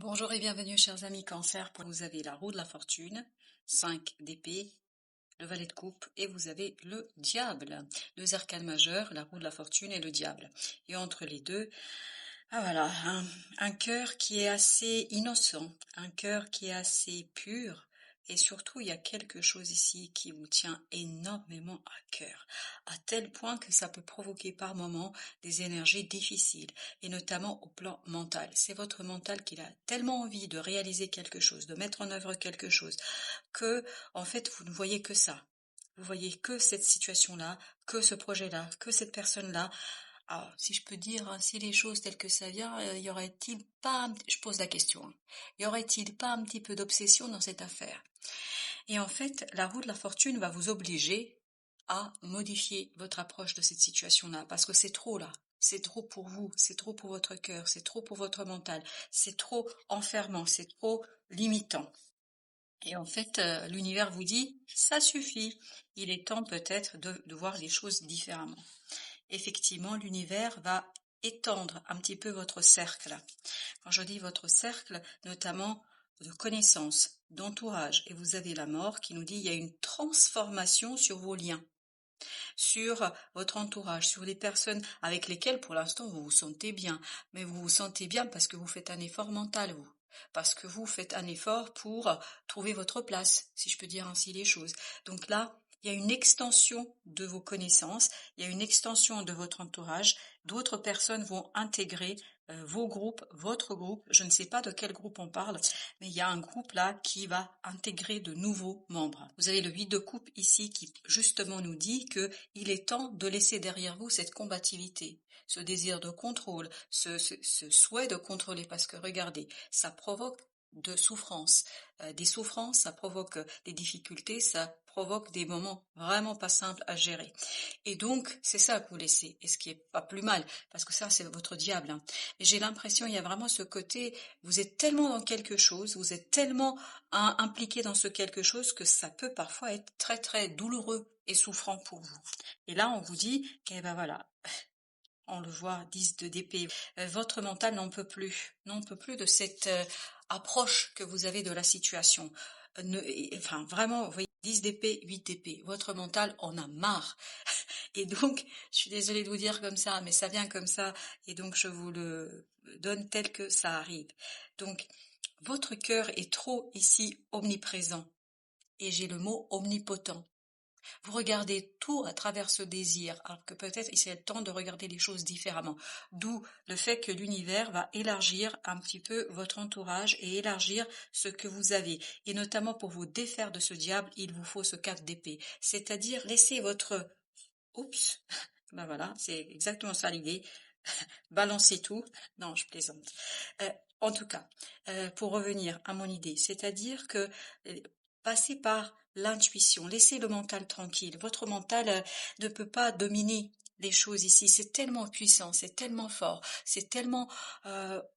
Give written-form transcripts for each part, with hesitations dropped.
Bonjour et bienvenue chers amis Cancer. Vous avez la roue de la fortune, 5 d'épée, le valet de coupe et vous avez le diable. Deux arcanes majeures, la roue de la fortune et le diable. Et entre les deux, voilà, un cœur qui est assez innocent, un cœur qui est assez pur. Et surtout, il y a quelque chose ici qui vous tient énormément à cœur, à tel point que ça peut provoquer par moments des énergies difficiles, et notamment au plan mental. C'est votre mental qui a tellement envie de réaliser quelque chose, de mettre en œuvre quelque chose, que, en fait, vous ne voyez que ça. Vous voyez que cette situation-là, que ce projet-là, que cette personne-là. Alors, si je peux dire ainsi les choses telles que ça vient, y aurait-il pas, je pose la question, hein, y aurait-il pas un petit peu d'obsession dans cette affaire? Et en fait, la roue de la fortune va vous obliger à modifier votre approche de cette situation-là, parce que c'est trop là. C'est trop pour vous, c'est trop pour votre cœur, c'est trop pour votre mental, c'est trop enfermant, c'est trop limitant. Et en fait, l'univers vous dit, ça suffit. Il est temps peut-être de voir les choses différemment. Effectivement, l'univers va étendre un petit peu votre cercle. Quand je dis votre cercle, notamment de connaissances, d'entourage, et vous avez la mort qui nous dit il y a une transformation sur vos liens, sur votre entourage, sur les personnes avec lesquelles pour l'instant vous vous sentez bien, mais vous vous sentez bien parce que vous faites un effort mental, vous. Parce que vous faites un effort pour trouver votre place, si je peux dire ainsi les choses. Donc là, il y a une extension de vos connaissances, il y a une extension de votre entourage, d'autres personnes vont intégrer vos groupes, votre groupe, je ne sais pas de quel groupe on parle, mais il y a un groupe là qui va intégrer de nouveaux membres. Vous avez le 8 de coupe ici qui justement nous dit que il est temps de laisser derrière vous cette combativité, ce désir de contrôle, ce souhait de contrôler, parce que regardez, ça provoque de souffrance. Des souffrances, ça provoque des difficultés, ça provoque des moments vraiment pas simples à gérer. Et donc, c'est ça que vous laissez, et ce qui est pas plus mal, parce que ça, c'est votre diable. Hein. Et j'ai l'impression, il y a vraiment ce côté, vous êtes tellement dans quelque chose, vous êtes tellement impliqué dans ce quelque chose que ça peut parfois être très très douloureux et souffrant pour vous. Et là, on vous dit, eh ben voilà, on le voit, 10 d'épée, votre mental n'en peut plus de cette approche que vous avez de la situation. Enfin, vraiment, vous voyez, 10 d'épée, 8 d'épée, votre mental en a marre. Et donc, je suis désolée de vous dire comme ça, mais ça vient comme ça, et donc je vous le donne tel que ça arrive. Donc, votre cœur est trop ici omniprésent, et j'ai le mot omnipotent. Vous regardez tout à travers ce désir, alors que peut-être il serait le temps de regarder les choses différemment. D'où le fait que l'univers va élargir un petit peu votre entourage et élargir ce que vous avez. Et notamment pour vous défaire de ce diable, il vous faut ce 4 d'épée. C'est-à-dire laisser votre... Oups, ben voilà, c'est exactement ça l'idée. Balancer tout. Non, je plaisante. En tout cas, pour revenir à mon idée, c'est-à-dire que passer par l'intuition, laissez le mental tranquille. Votre mental ne peut pas dominer les choses ici. C'est tellement puissant, c'est tellement fort, c'est tellement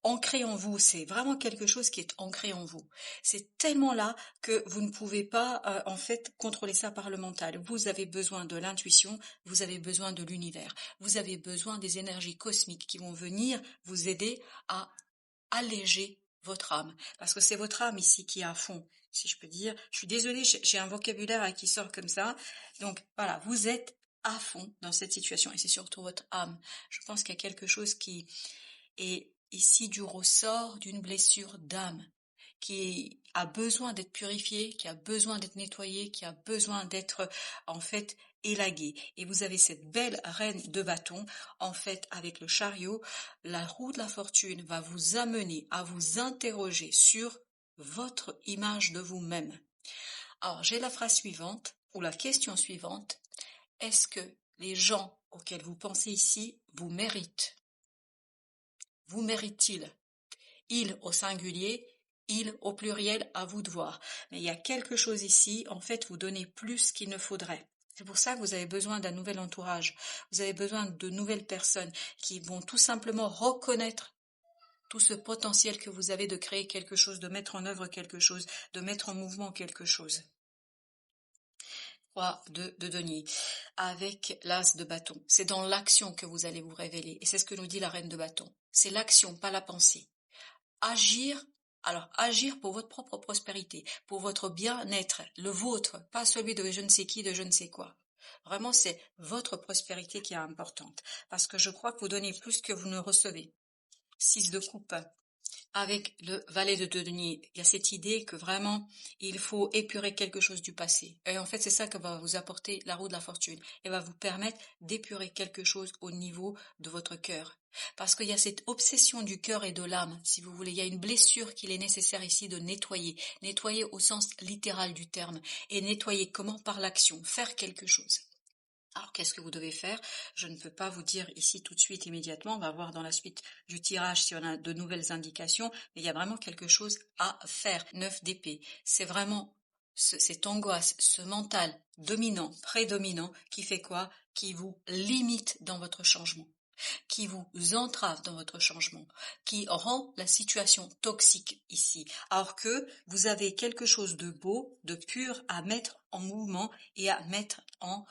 ancré en vous. C'est vraiment quelque chose qui est ancré en vous. C'est tellement là que vous ne pouvez pas en fait contrôler ça par le mental. Vous avez besoin de l'intuition, vous avez besoin de l'univers, vous avez besoin des énergies cosmiques qui vont venir vous aider à alléger votre âme, parce que c'est votre âme ici qui est à fond, si je peux dire. Je suis désolée, j'ai un vocabulaire qui sort comme ça. Donc voilà, vous êtes à fond dans cette situation, et c'est surtout votre âme. Je pense qu'il y a quelque chose qui est ici du ressort d'une blessure d'âme, qui a besoin d'être purifié, qui a besoin d'être nettoyé, qui a besoin d'être en fait élagué. Et vous avez cette belle reine de bâton, en fait avec le chariot, la roue de la fortune va vous amener à vous interroger sur votre image de vous-même. Alors j'ai la phrase suivante, ou la question suivante, est-ce que les gens auxquels vous pensez ici vous méritent? Vous méritent-ils? Il au singulier, il au pluriel, à vous de voir. Mais il y a quelque chose ici, en fait, vous donnez plus qu'il ne faudrait. C'est pour ça que vous avez besoin d'un nouvel entourage. Vous avez besoin de nouvelles personnes qui vont tout simplement reconnaître tout ce potentiel que vous avez de créer quelque chose, de mettre en œuvre quelque chose, de mettre en mouvement quelque chose. Roi de denier, avec l'as de bâton. C'est dans l'action que vous allez vous révéler. Et c'est ce que nous dit la reine de bâton. C'est l'action, pas la pensée. Agir Alors, agir pour votre propre prospérité, pour votre bien-être, le vôtre, pas celui de je ne sais qui, de je ne sais quoi. Vraiment, c'est votre prospérité qui est importante. Parce que je crois que vous donnez plus que vous ne recevez. 6 de coupe. Avec le valet de denier, il y a cette idée que vraiment, il faut épurer quelque chose du passé. Et en fait, c'est ça que va vous apporter la roue de la fortune. Et va vous permettre d'épurer quelque chose au niveau de votre cœur. Parce qu'il y a cette obsession du cœur et de l'âme, si vous voulez. Il y a une blessure qu'il est nécessaire ici de nettoyer. Nettoyer au sens littéral du terme. Et nettoyer comment? Par l'action. Faire quelque chose. Alors, qu'est-ce que vous devez faire? Je ne peux pas vous dire ici tout de suite, immédiatement. On va voir dans la suite du tirage si on a de nouvelles indications. Mais il y a vraiment quelque chose à faire. 9 d'épée. C'est vraiment cette angoisse, ce mental dominant, prédominant, qui fait quoi? Qui vous limite dans votre changement, qui vous entrave dans votre changement, qui rend la situation toxique ici, alors que vous avez quelque chose de beau, de pur à mettre en mouvement et à mettre en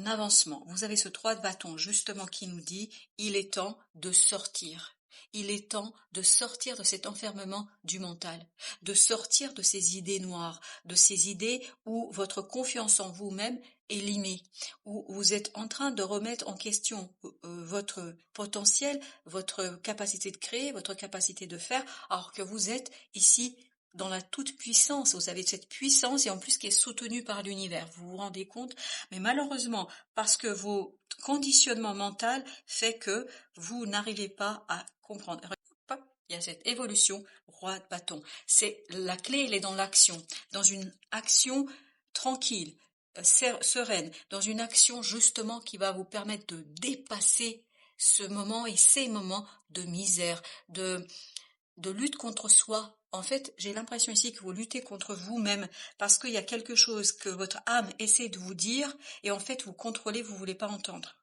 avancement. Vous avez ce 3 de bâton justement qui nous dit il est temps de sortir. Il est temps de sortir de cet enfermement du mental, de sortir de ces idées noires, de ces idées où votre confiance en vous-même est limée, où vous êtes en train de remettre en question votre potentiel, votre capacité de créer, votre capacité de faire, alors que vous êtes ici dans la toute-puissance. Vous avez cette puissance et en plus qui est soutenue par l'univers. Vous vous rendez compte? Mais malheureusement, parce que vos conditionnements mentaux fait que vous n'arrivez pas à comprendre. Il y a cette évolution, roi de bâton. C'est la clé, elle est dans l'action, dans une action tranquille, sereine, dans une action justement qui va vous permettre de dépasser ce moment et ces moments de misère, de lutte contre soi. En fait, j'ai l'impression ici que vous luttez contre vous-même parce qu'il y a quelque chose que votre âme essaie de vous dire et en fait vous contrôlez, vous voulez pas entendre.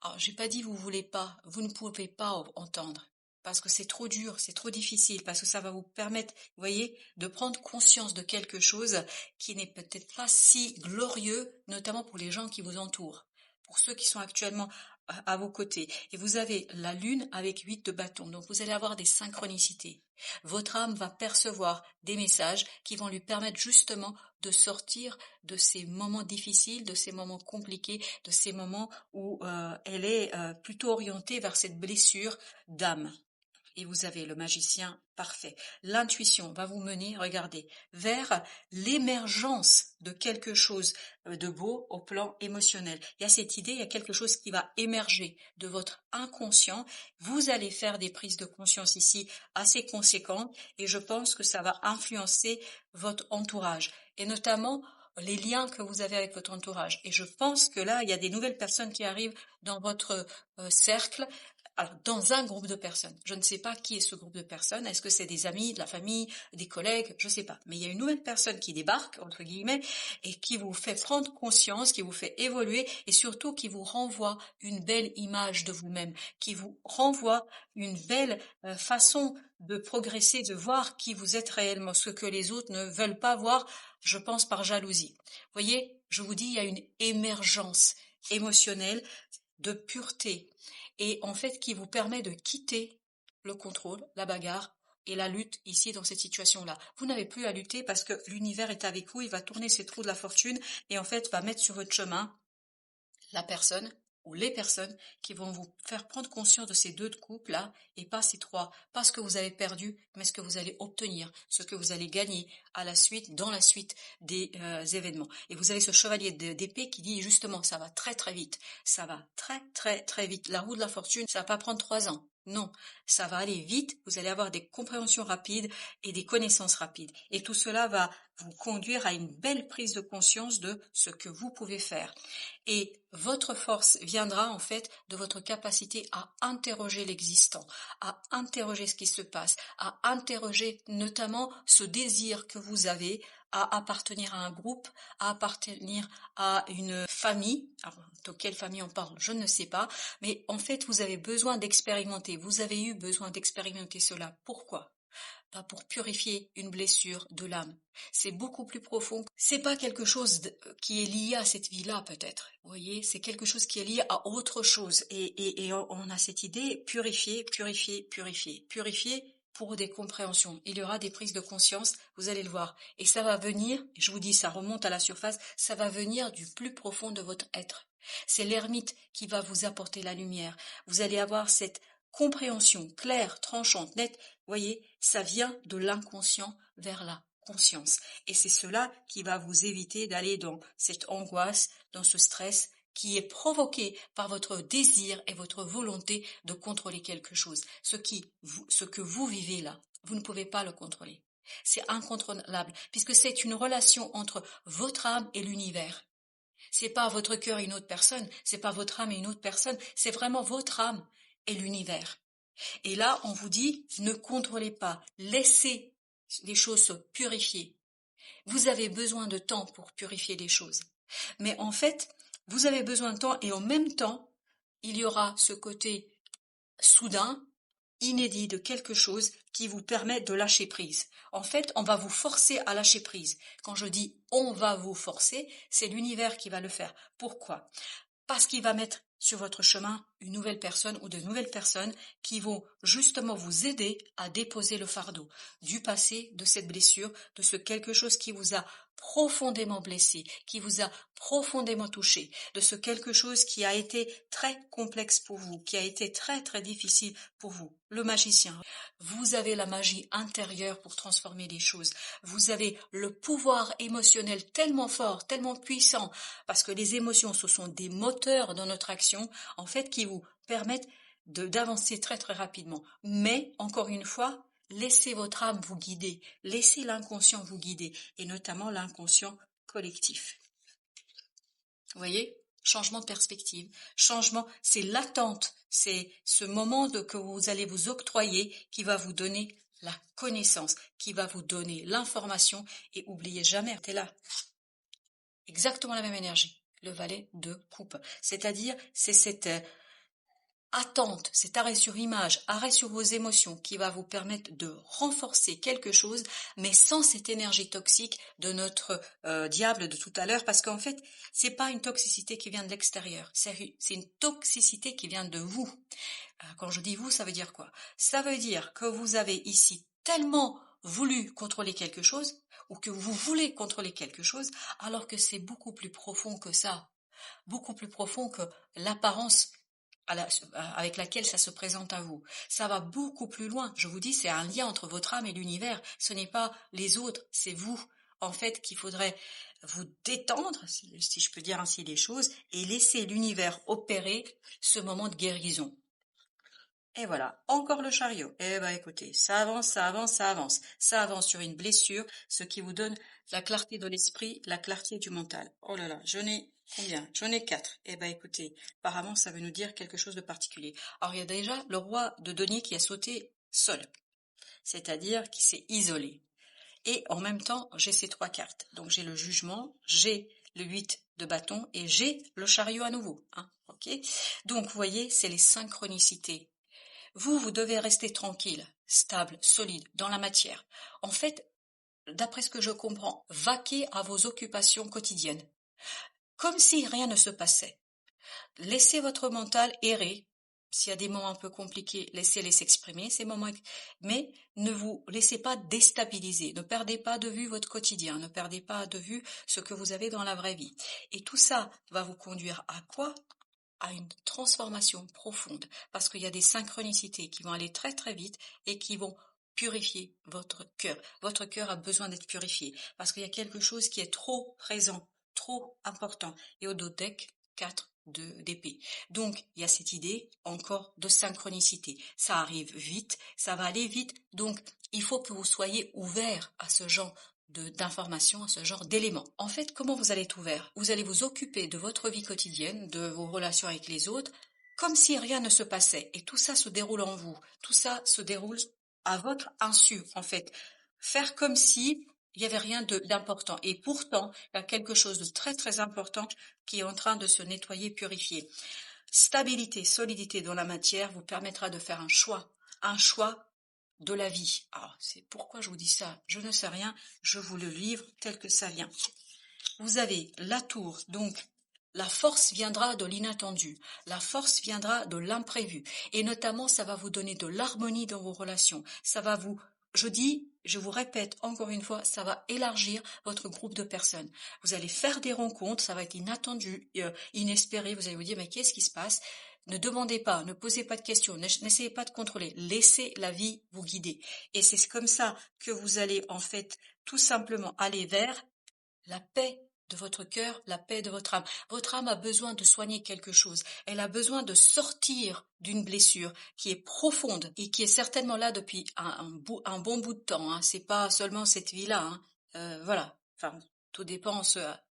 Alors, j'ai pas dit vous voulez pas, vous ne pouvez pas entendre parce que c'est trop dur, c'est trop difficile, parce que ça va vous permettre, vous voyez, de prendre conscience de quelque chose qui n'est peut-être pas si glorieux, notamment pour les gens qui vous entourent, pour ceux qui sont actuellement à vos côtés. Et vous avez la lune avec 8 de bâton, donc vous allez avoir des synchronicités. Votre âme va percevoir des messages qui vont lui permettre justement de sortir de ces moments difficiles, de ces moments compliqués, de ces moments où elle est plutôt orientée vers cette blessure d'âme. Et vous avez le magicien parfait. L'intuition va vous mener, regardez, vers l'émergence de quelque chose de beau au plan émotionnel. Il y a cette idée, il y a quelque chose qui va émerger de votre inconscient. Vous allez faire des prises de conscience ici assez conséquentes et je pense que ça va influencer votre entourage et notamment les liens que vous avez avec votre entourage. Et je pense que là, il y a des nouvelles personnes qui arrivent dans votre cercle. Alors, dans un groupe de personnes, je ne sais pas qui est ce groupe de personnes, est-ce que c'est des amis, de la famille, des collègues, je ne sais pas. Mais il y a une nouvelle personne qui débarque, entre guillemets, et qui vous fait prendre conscience, qui vous fait évoluer, et surtout qui vous renvoie une belle image de vous-même, qui vous renvoie une belle façon de progresser, de voir qui vous êtes réellement, ce que les autres ne veulent pas voir, je pense par jalousie. Vous voyez, je vous dis, il y a une émergence émotionnelle de pureté et en fait qui vous permet de quitter le contrôle, la bagarre et la lutte ici dans cette situation-là. Vous n'avez plus à lutter parce que l'univers est avec vous, il va tourner ses trous de la fortune et en fait va mettre sur votre chemin la personne ou les personnes qui vont vous faire prendre conscience de ces 2 de couple là et pas ces 3, pas ce que vous avez perdu, mais ce que vous allez obtenir, ce que vous allez gagner à la suite, dans la suite des événements. Et vous avez ce chevalier d'épée qui dit justement ça va très très vite, ça va très très très vite. La roue de la fortune, ça va pas prendre 3 ans. Non, ça va aller vite, vous allez avoir des compréhensions rapides et des connaissances rapides. Et tout cela va vous conduire à une belle prise de conscience de ce que vous pouvez faire. Et votre force viendra en fait de votre capacité à interroger l'existant, à interroger ce qui se passe, à interroger notamment ce désir que vous avez à appartenir à un groupe, à appartenir à une famille. Alors, de quelle famille on parle, je ne sais pas, mais en fait, vous avez besoin d'expérimenter, vous avez eu besoin d'expérimenter cela. Pourquoi? Pas pour purifier une blessure de l'âme. C'est beaucoup plus profond. C'est pas quelque chose qui est lié à cette vie-là, peut-être. Vous voyez, c'est quelque chose qui est lié à autre chose. Et on a cette idée, purifier, purifier, purifier, purifier pour des compréhensions. Il y aura des prises de conscience, vous allez le voir. Et ça va venir, je vous dis, ça remonte à la surface, ça va venir du plus profond de votre être. C'est l'ermite qui va vous apporter la lumière. Vous allez avoir cette compréhension claire, tranchante, nette. Vous voyez, ça vient de l'inconscient vers la conscience. Et c'est cela qui va vous éviter d'aller dans cette angoisse, dans ce stress qui est provoqué par votre désir et votre volonté de contrôler quelque chose. Ce que vous vivez là, vous ne pouvez pas le contrôler. C'est incontrôlable, puisque c'est une relation entre votre âme et l'univers. C'est pas votre cœur et une autre personne, c'est pas votre âme et une autre personne, c'est vraiment votre âme et l'univers. Et là, on vous dit, ne contrôlez pas, laissez les choses se purifier. Vous avez besoin de temps pour purifier les choses. Mais en fait, vous avez besoin de temps et en même temps, il y aura ce côté soudain, inédit de quelque chose qui vous permet de lâcher prise. En fait, on va vous forcer à lâcher prise. Quand je dis on va vous forcer, c'est l'univers qui va le faire. Pourquoi? Parce qu'il va mettre sur votre chemin une nouvelle personne ou de nouvelles personnes qui vont justement vous aider à déposer le fardeau du passé, de cette blessure, de ce quelque chose qui vous a profondément blessé, qui vous a profondément touché, de ce quelque chose qui a été très complexe pour vous, qui a été très très difficile pour vous. Le magicien, vous avez la magie intérieure pour transformer les choses. Vous avez le pouvoir émotionnel tellement fort, tellement puissant, parce que les émotions, ce sont des moteurs dans notre action, en fait, qui vous permettent d'avancer très très rapidement. Mais, encore une fois, laissez votre âme vous guider, laissez l'inconscient vous guider, et notamment l'inconscient collectif. Vous voyez? Changement de perspective, changement, c'est l'attente, c'est ce moment que vous allez vous octroyer qui va vous donner la connaissance, qui va vous donner l'information, et oubliez jamais, t'es là. Exactement la même énergie, le valet de coupe. C'est-à-dire, c'est cette attente, cet arrêt sur image, arrêt sur vos émotions qui va vous permettre de renforcer quelque chose, mais sans cette énergie toxique de notre diable de tout à l'heure, parce qu'en fait, c'est pas une toxicité qui vient de l'extérieur, c'est une toxicité qui vient de vous. Quand je dis vous, ça veut dire quoi? Ça veut dire que vous avez ici tellement voulu contrôler quelque chose, ou que vous voulez contrôler quelque chose, alors que c'est beaucoup plus profond que ça, beaucoup plus profond que l'apparence avec laquelle ça se présente à vous. Ça va beaucoup plus loin. Je vous dis, c'est un lien entre votre âme et l'univers. Ce n'est pas les autres, c'est vous. En fait, qu'il faudrait vous détendre, si je peux dire ainsi les choses, et laisser l'univers opérer ce moment de guérison. Et voilà, encore le chariot. Eh ben écoutez, ça avance, ça avance, ça avance. Ça avance sur une blessure, ce qui vous donne la clarté de l'esprit, la clarté du mental. Oh là là, j'en ai combien? J'en ai 4. Eh ben écoutez, apparemment ça veut nous dire quelque chose de particulier. Alors il y a déjà le roi de denier qui a sauté seul, c'est-à-dire qui s'est isolé. Et en même temps, j'ai ces 3 cartes. Donc j'ai le jugement, j'ai le 8 de bâton et j'ai le chariot à nouveau. Hein, ok. Donc vous voyez, c'est les synchronicités. Vous devez rester tranquille, stable, solide, dans la matière. En fait, d'après ce que je comprends, vaquez à vos occupations quotidiennes, comme si rien ne se passait. Laissez votre mental errer. S'il y a des moments un peu compliqués, laissez-les s'exprimer, ces moments, mais ne vous laissez pas déstabiliser. Ne perdez pas de vue votre quotidien, ne perdez pas de vue ce que vous avez dans la vraie vie. Et tout ça va vous conduire à quoi? À une transformation profonde, parce qu'il y a des synchronicités qui vont aller très très vite et qui vont purifier votre cœur. Votre cœur a besoin d'être purifié, parce qu'il y a quelque chose qui est trop présent, trop important. Et au dos deck, 4 d'épée. Donc, il y a cette idée encore de synchronicité. Ça arrive vite, ça va aller vite, donc il faut que vous soyez ouvert à ce genre d'informations, à ce genre d'éléments. En fait, comment vous allez être ouvert? Vous allez vous occuper de votre vie quotidienne, de vos relations avec les autres, comme si rien ne se passait. Et tout ça se déroule en vous. Tout ça se déroule à votre insu, en fait. Faire comme si il n'y avait rien d'important. Et pourtant, il y a quelque chose de très très important qui est en train de se nettoyer, purifier. Stabilité, solidité dans la matière vous permettra de faire un choix de la vie. Alors, c'est pourquoi je vous dis ça, je ne sais rien, je vous le livre tel que ça vient. Vous avez la tour, donc la force viendra de l'inattendu, la force viendra de l'imprévu, et notamment ça va vous donner de l'harmonie dans vos relations, ça va vous, je vous répète encore une fois, ça va élargir votre groupe de personnes. Vous allez faire des rencontres, ça va être inattendu, inespéré, vous allez vous dire mais qu'est-ce qui se passe? Ne demandez pas, ne posez pas de questions, n'essayez pas de contrôler, laissez la vie vous guider. Et c'est comme ça que vous allez en fait tout simplement aller vers la paix de votre cœur, la paix de votre âme. Votre âme a besoin de soigner quelque chose. Elle a besoin de sortir d'une blessure qui est profonde et qui est certainement là depuis un bon bout de temps. Hein. C'est pas seulement cette vie-là. Hein. Voilà. Enfin, tout dépend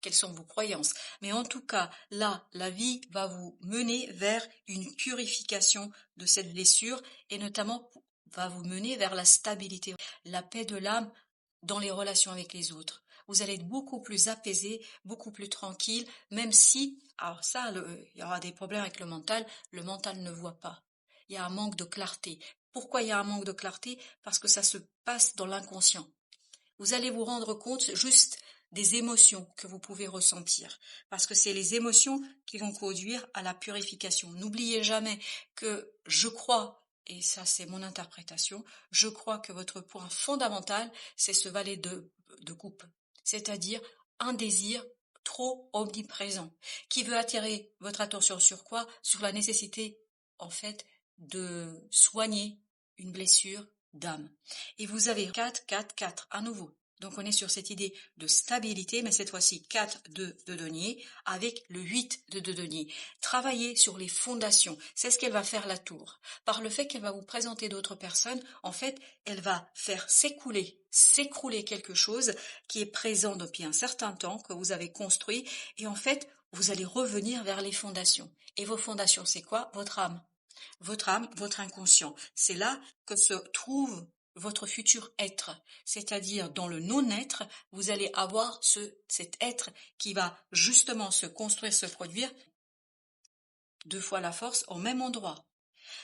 quelles sont vos croyances. Mais en tout cas, là, la vie va vous mener vers une purification de cette blessure et notamment va vous mener vers la stabilité, la paix de l'âme dans les relations avec les autres. Vous allez être beaucoup plus apaisé, beaucoup plus tranquille, même si, alors ça, il y aura des problèmes avec le mental ne voit pas. Il y a un manque de clarté. Pourquoi il y a un manque de clarté? Parce que ça se passe dans l'inconscient. Vous allez vous rendre compte juste des émotions que vous pouvez ressentir, parce que c'est les émotions qui vont conduire à la purification. N'oubliez jamais que je crois, et ça c'est mon interprétation, je crois que votre point fondamental, c'est ce valet de coupe, c'est-à-dire un désir trop omniprésent, qui veut attirer votre attention sur quoi? Sur la nécessité, en fait, de soigner une blessure d'âme. Et vous avez 4, 4, 4 à nouveau. Donc on est sur cette idée de stabilité, mais cette fois-ci 4 de denier avec le 8 de denier. Travaillez sur les fondations, c'est ce qu'elle va faire la tour. Par le fait qu'elle va vous présenter d'autres personnes, en fait, elle va faire s'écrouler quelque chose qui est présent depuis un certain temps, que vous avez construit, et en fait, vous allez revenir vers les fondations. Et vos fondations, c'est quoi? Votre âme, votre inconscient. C'est là que se trouve votre futur être, c'est-à-dire dans le non-être, vous allez avoir cet être qui va justement se construire, se produire 2 fois la force au même endroit.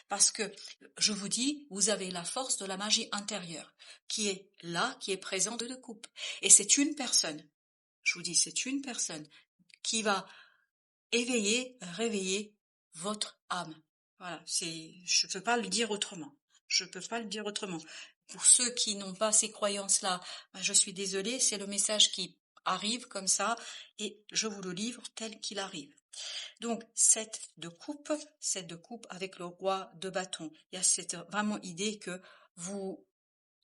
Parce que, je vous dis, vous avez la force de la magie intérieure, qui est là, qui est présente de coupe. Et c'est une personne, je vous dis, c'est une personne qui va réveiller votre âme. Voilà, je peux pas le dire autrement. Je peux pas le dire autrement. Pour ceux qui n'ont pas ces croyances-là, je suis désolée, c'est le message qui arrive comme ça et je vous le livre tel qu'il arrive. Donc, 7 de coupe avec le roi de bâton. Il y a cette vraiment idée que vous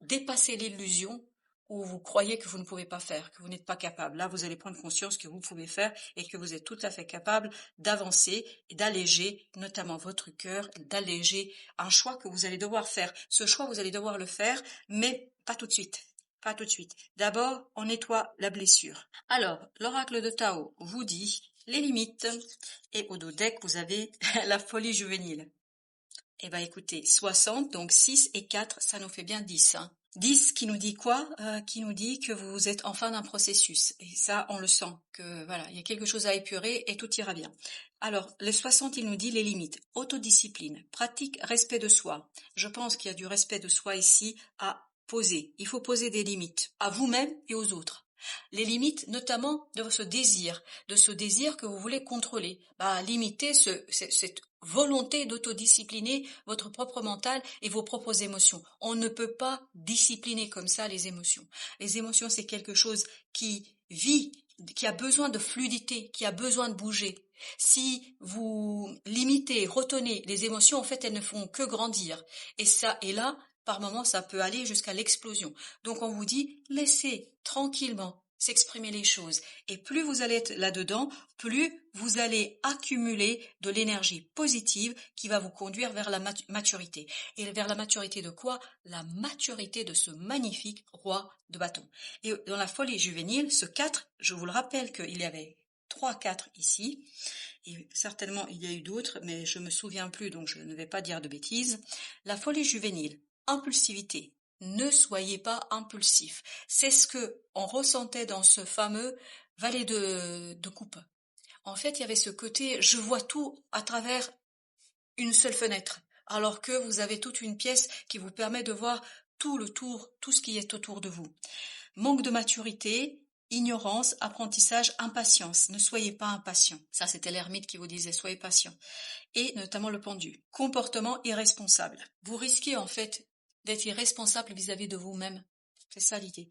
dépassez l'illusion où vous croyez que vous ne pouvez pas faire, que vous n'êtes pas capable. Là, vous allez prendre conscience que vous pouvez faire et que vous êtes tout à fait capable d'avancer et d'alléger notamment votre cœur, d'alléger un choix que vous allez devoir faire. Ce choix, vous allez devoir le faire, mais pas tout de suite. Pas tout de suite. D'abord, on nettoie la blessure. Alors, l'oracle de Tao vous dit les limites. Et au dos deck, vous avez la folie juvénile. Eh ben écoutez, 60, donc 6 et 4, ça nous fait bien 10. Hein. 10 qui nous dit quoi? Qui nous dit que vous êtes en fin d'un processus. Et ça, on le sent, que voilà, il y a quelque chose à épurer et tout ira bien. Alors, le 60, il nous dit les limites. Autodiscipline, pratique, respect de soi. Je pense qu'il y a du respect de soi ici à poser. Il faut poser des limites à vous-même et aux autres. Les limites, notamment de ce désir que vous voulez contrôler. Limiter cette volonté d'autodiscipliner votre propre mental et vos propres émotions. On ne peut pas discipliner comme ça les émotions. Les émotions, c'est quelque chose qui vit, qui a besoin de fluidité, qui a besoin de bouger. Si vous limitez, retenez les émotions, en fait, elles ne font que grandir. Et là, par moments, ça peut aller jusqu'à l'explosion. Donc, on vous dit, laissez tranquillement s'exprimer les choses. Et plus vous allez être là-dedans, plus vous allez accumuler de l'énergie positive qui va vous conduire vers la maturité. Et vers la maturité de quoi? La maturité de ce magnifique roi de bâton. Et dans la folie juvénile, ce 4, je vous le rappelle qu'il y avait 3 4 ici, et certainement il y a eu d'autres, mais je me souviens plus, donc je ne vais pas dire de bêtises. La folie juvénile, impulsivité. Ne soyez pas impulsif. C'est ce que on ressentait dans ce fameux valet de coupe. En fait, il y avait ce côté, je vois tout à travers une seule fenêtre, alors que vous avez toute une pièce qui vous permet de voir tout le tour, tout ce qui est autour de vous. Manque de maturité, ignorance, apprentissage, impatience. Ne soyez pas impatient. Ça, c'était l'ermite qui vous disait, soyez patient. Et notamment le pendu. Comportement irresponsable. Vous risquez en fait d'être irresponsable vis-à-vis de vous-même. C'est ça l'idée.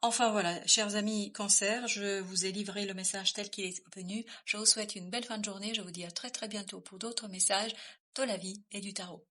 Enfin voilà, chers amis Cancer, je vous ai livré le message tel qu'il est venu. Je vous souhaite une belle fin de journée. Je vous dis à très très bientôt pour d'autres messages de la vie et du tarot.